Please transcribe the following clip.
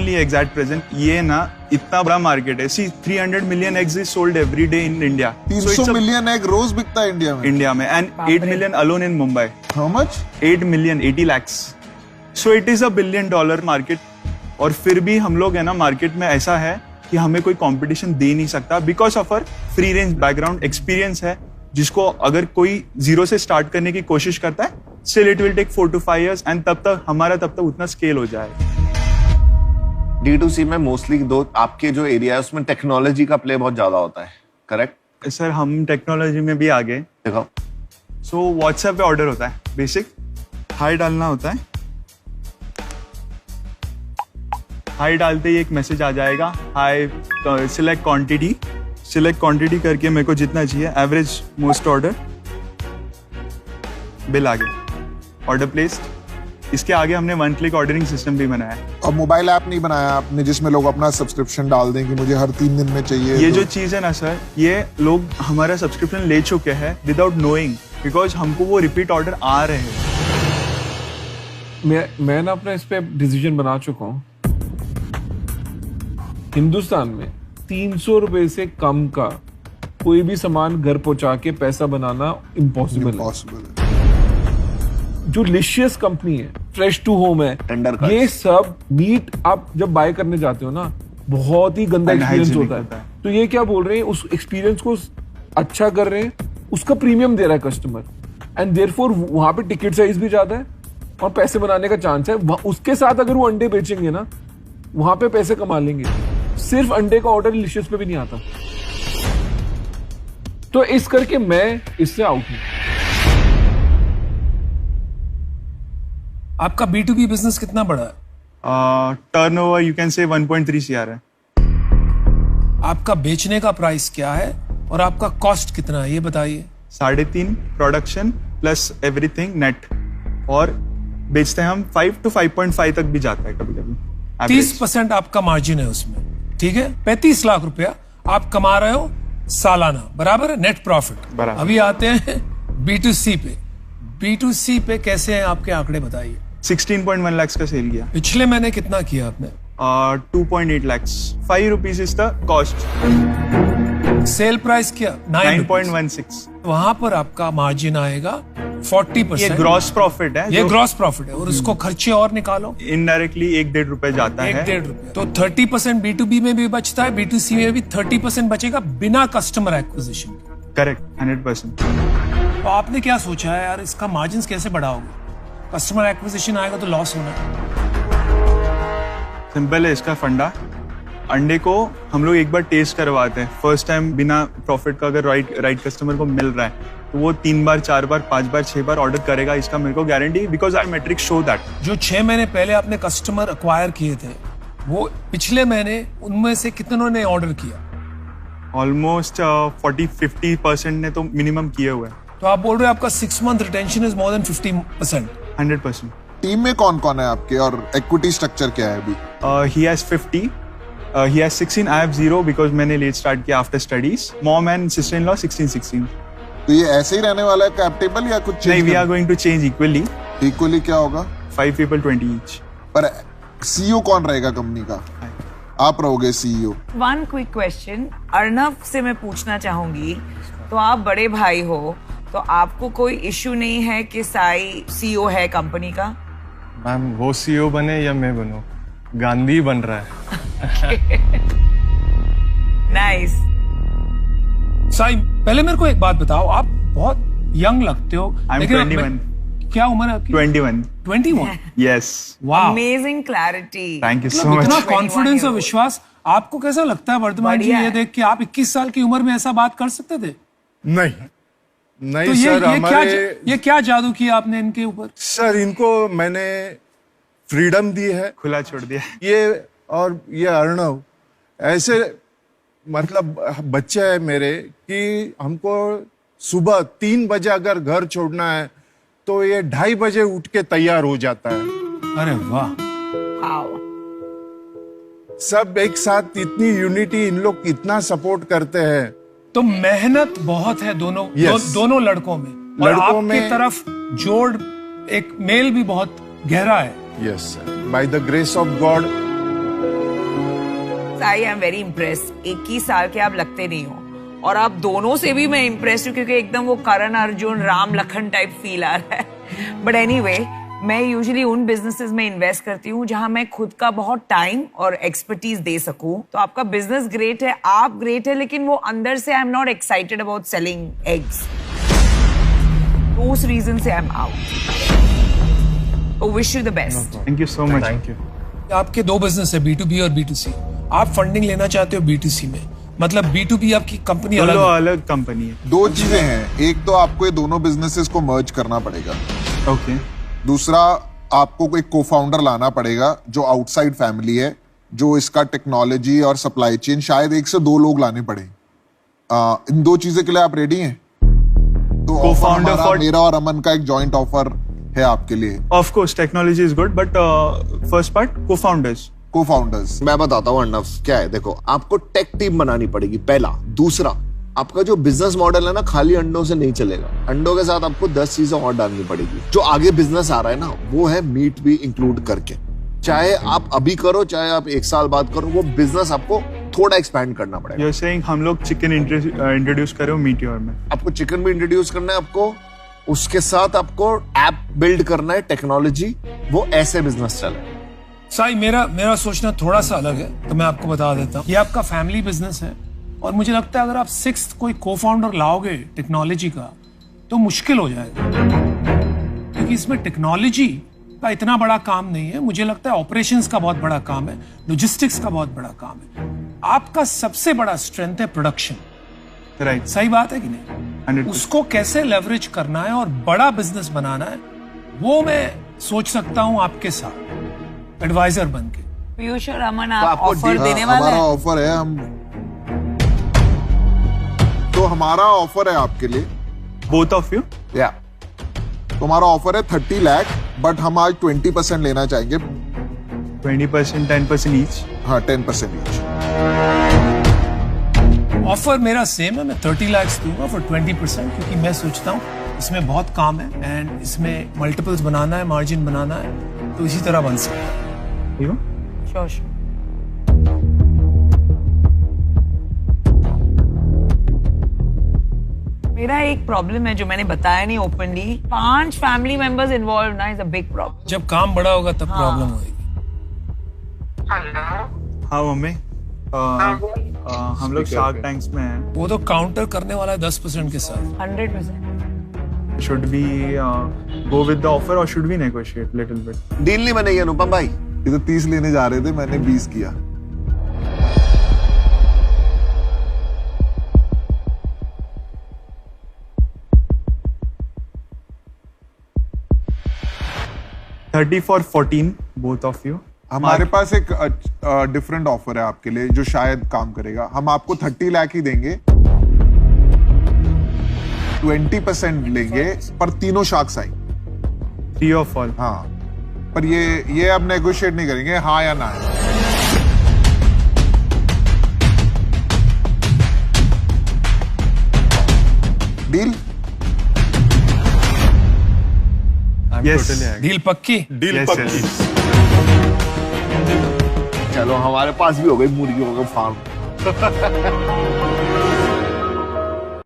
only eggs at present. ये ना इतना बड़ा मार्केट है. See, 300 million eggs is sold every day in India. 300 million egg रोज बिकता है इंडिया में. And 8 million alone in Mumbai. How much? 8 million, 80 lakhs. So it is a $1 billion market. और फिर भी हम लोग है ना मार्केट में ऐसा है कि हमें कोई कंपटीशन दे नहीं सकता because of our free range background experience है, जिसको अगर कोई जीरो से स्टार्ट करने की कोशिश करता है, still it will take 4 to 5 years and तब तक उतना स्केल हो जाए. D2C में मोस्टली दो आपके जो एरिया है उसमें टेक्नोलॉजी का प्ले बहुत ज्यादा होता है, करेक्ट? सर हम टेक्नोलॉजी में भी आगे. देखो सो व्हाट्सएप पे ऑर्डर होता है, बेसिक हाई डालना होता है. हाई डालते ही एक मैसेज आ जाएगा, हाई सिलेक्ट क्वांटिटी करके मेरे को जितना चाहिए, एवरेज मोस्ट ऑर्डर, बिल आ गया, ऑर्डर प्लेस्ड. इसके आगे हमने 1 click ऑर्डरिंग सिस्टम भी बनाया है. अब मोबाइल ऐप नहीं बनाया आपने जिसमें लोग अपना सब्सक्रिप्शन डाल दें कि मुझे हर 3 दिन में चाहिए? ये जो चीज है ना सर, ये लोग हमारा सब्सक्रिप्शन ले चुके हैं विदाउट नोइंग, बिकॉज हमको वो रिपीट ऑर्डर आ रहे हैं. मैं ना अपना इस पे डिसीजन बना चुका हूँ. हिंदुस्तान में 300 रुपए से कम का कोई भी सामान घर पहुंचा के पैसा बनाना इम्पॉसिबल है. जो लिशियस कंपनी है, फ्रेश टू होम है, ये सब मीट आप जब बाय करने जाते हो ना, बहुत ही गंदा एक्सपीरियंस होता है. तो ये क्या बोल रहे हैं, उस एक्सपीरियंस को अच्छा कर रहे हैं, उसका प्रीमियम दे रहा है कस्टमर, एंड देयरफॉर वहां पे टिकट साइज भी ज्यादा है और पैसे बनाने का चांस है. उसके साथ अगर वो अंडे बेचेंगे ना, वहां पे पैसे कमा लेंगे. सिर्फ अंडे का ऑर्डर लिशियस पे भी नहीं आता. तो इस करके मैं इससे आउट हूं. आपका B2B बिजनेस कितना बड़ा है? Turnover you can say 1.3 CR है. आपका बेचने का प्राइस क्या है और आपका कॉस्ट कितना है, ये बताइए. 3.5 प्रोडक्शन प्लस एवरीथिंग नेट, और बेचते हैं हम 5 to 5.5 तक भी जाता है कभी कभी. 30% आपका मार्जिन है उसमें, ठीक है. 35 लाख रुपया आप कमा रहे हो सालाना, बराबर है, नेट प्रॉफिट. अभी आते हैं B2C पे. B2C पे कैसे हैं आपके आंकड़े, बताइए. 16.1 lakhs का सेल किया. पिछले महीने कितना किया आपने? 2.8 lakhs. 5 rupees is the cost. Sale price क्या? 9.16. वहां पर आपका मार्जिन आएगा 40%. ये ग्रॉस प्रॉफिट है. ये ग्रॉस प्रॉफिट है, और उसको खर्चे और निकालो, इनडायरेक्टली 1-1.5 रुपए जाता है. 1-1.5 रुपए. तो 30% B2B में भी बचता है, B2C में भी 30% बचेगा बिना कस्टमर एक्विजिशन. करेक्ट, 100%. तो आपने क्या सोचा है यार, इसका मार्जिन कैसे बढ़ाओगे? कस्टमर एक्विजिशन आएगा तो लॉस होना है. सिंपल है इसका फंडा. अंडे को हम लोग एक बार टेस्ट करवाते हैं फर्स्ट टाइम, बिना प्रॉफिट का अगर राइट कस्टमर को मिल रहा है तो वो 3 बार 4 बार 5 बार 6 बार ऑर्डर करेगा. इसका मेरे को guarantee, because I matrix show that. जो 6 महीने पहले आपने कस्टमर अक्वायर किए थे, वो पिछले महीने उनमें से कितनों ने ऑर्डर किया? ऑलमोस्ट 40-50% ने तो मिनिमम किए हुए. तो आप बोल रहे हो आपका 6 month retention is more than 50%. 100%. Team में कौन कौन है आपके और इक्विटी स्ट्रक्चर क्या है अभी? He has 50. He has 16. I have 0 because मैंने लेट स्टार्ट किया after studies. Mom and sister in law 16. तो ये ऐसे ही रहने वाला है कैप टेबल या कुछ? नहीं, we are going to change equally. Equally क्या होगा? 5 people 20 each. पर सीईओ कौन रहेगा कंपनी का? आप रहोगे CEO. One quick question Arnav से मैं पूछना चाहूंगी. तो आप बड़े भाई हो, तो आपको कोई इश्यू नहीं है कि साई सीईओ है कंपनी का? मैम, वो सीईओ बने या मैं बनूं, गांधी बन रहा है. नाइस. साई, पहले मेरे को एक बात बताओ, आप बहुत यंग लगते हो. I'm 21. क्या उम्र है आपकी? 21. Yes. वाह, amazing clarity. Thank you so much. इतना कॉन्फिडेंस और विश्वास. आपको कैसा लगता है वर्तमान जी, ये देख के आप 21 साल की उम्र में ऐसा बात कर सकते थे? नहीं तो सर, हमारे ये क्या जादू किया आपने इनके ऊपर? सर, इनको मैंने फ्रीडम दी है, खुला छोड़ दिया. ये अर्णव ऐसे मतलब बच्चे है मेरे कि हमको सुबह 3 बजे अगर घर छोड़ना है तो ये 2:30 बजे उठ के तैयार हो जाता है. अरे वाह. सब एक साथ, इतनी यूनिटी, इन लोग इतना सपोर्ट करते हैं. तो मेहनत बहुत है दोनों लड़कों में, और आपकी तरफ जोड़ एक मेल भी बहुत गहरा है. Yes sir, by the grace of God Sai I am very impress. 21 साल के आप लगते नहीं हो, और आप दोनों से भी मैं इम्प्रेस हूँ क्योंकि एकदम वो करण अर्जुन राम लखन टाइप फील आ रहा है। बट एनीवे, मैं यूजुअली उन बिजनेसेस में इन्वेस्ट करती हूँ जहां मैं खुद का बहुत टाइम और एक्सपर्टीज दे सकूं। तो आपका बिजनेस ग्रेट है, आप ग्रेट है, लेकिन वो अंदर से I am not excited about selling eggs. उस रीजन से I am out. Wish you the best. Thank you so much. Thank you. आपके दो बिजनेस है, B2B और B2C। आप फंडिंग लेना चाहते हो B2C में, मतलब B2B आपकी कंपनी अलग अलग कंपनी है। दो चीजें हैं, एक तो आपको ये दोनों बिजनेसेस को मर्ज करना पड़ेगा। ओके। दूसरा, आपको एक को फाउंडर लाना पड़ेगा जो आउटसाइड फैमिली है, जो इसका टेक्नोलॉजी और सप्लाई चेन, शायद 1 से 2 लोग लाने पड़े। इन दो चीजें के लिए आप रेडी हैं? तो Co-founder मेरा और अमन का एक जॉइंट ऑफर है आपके लिए। Of course technology is good, but first part cofounders. मैं बताता हूँ अर्णव क्या है। देखो, आपको टेक टीम बनानी पड़ेगी पहला। दूसरा, आपका जो बिजनेस मॉडल है ना, खाली अंडों से नहीं चलेगा। अंडों के साथ आपको 10 चीजें और डालनी पड़ेगी। जो आगे बिजनेस आ रहा है ना, वो है मीट भी इंक्लूड करके। चाहे आप अभी करो, चाहे आप 1 साल बाद करो, वो बिजनेस आपको थोड़ा एक्सपैंड करना पड़ेगा। You're saying हम लोग चिकन इंट्रोड्यूस करें मीटियोर में? आपको चिकन भी इंट्रोड्यूस करना है, आपको उसके साथ आपको ऐप बिल्ड करना है, टेक्नोलॉजी, वो ऐसे बिजनेस चले। साई, मेरा सोचना थोड़ा सा अलग है, तो मैं आपको बता देता हूँ। ये आपका फैमिली बिजनेस है, और मुझे लगता है अगर आप 6th कोई को-फाउंडर लाओगे टेक्नोलॉजी का, तो मुश्किल हो जाएगा, क्योंकि इसमें टेक्नोलॉजी का इतना बड़ा काम नहीं है। मुझे लगता है ऑपरेशंस का बहुत बड़ा काम है, लॉजिस्टिक्स का बहुत बड़ा काम है। आपका सबसे बड़ा स्ट्रेंथ है प्रोडक्शन। राइट। सही बात है कि नहीं? 100%। उसको कैसे लेवरेज करना है और बड़ा बिजनेस बनाना है, वो मैं सोच सकता हूँ आपके साथ एडवाइजर बन के। पीयूष और अमन, तो आप आपको ऑफर देने वाले हमारा हैं? ऑफर है, हमारा ऑफर है आपके लिए, बोथ ऑफ यू। या तो हमारा ऑफर है 30 लाख, बट हम आज 20% लेना चाहेंगे। 20%, 10% ईच। हाँ, 10% ईच। ऑफर मेरा सेम है, मैं 30 लाख दूंगा फॉर 20%, क्योंकि मैं सोचता हूँ इसमें बहुत काम है, एंड इसमें मल्टीपल्स बनाना है, मार्जिन बनाना है, तो इसी तरह बन सकता है। श्योर। मेरा एक प्रॉब्लम है जो मैंने बताया नहीं ओपनली। 5 फैमिली मेंबर्स इन्वॉल्व ना इज अ बिग प्रॉब्लम। जब काम बड़ा होगा तब प्रॉब्लम होगी। हाँ मम्मी, हम लोग शार्क टैंक्स में हैं। वो तो काउंटर करने वाला है 10% के साथ। 100%। Should we go with the offer और should we negotiate little bit? Deal नहीं बनेगी अनुपम भाई। ये तो 30 लेने जा रहे थे, मैंने 20 किया। $30 for 14, both of you. हमारे पास एक डिफरेंट ऑफर है आपके लिए जो शायद काम करेगा। हम आपको 30 लाख ही देंगे, 20% लेंगे, पर तीनों शार्क्स आई। 3 of all. हाँ, पर ये अब नेगोशिएट नहीं करेंगे, हाँ या ना। डील? Yes. डील पक्की? डील पक्की। चलो, हमारे पास भी हो गई मुर्गियों का फार्म।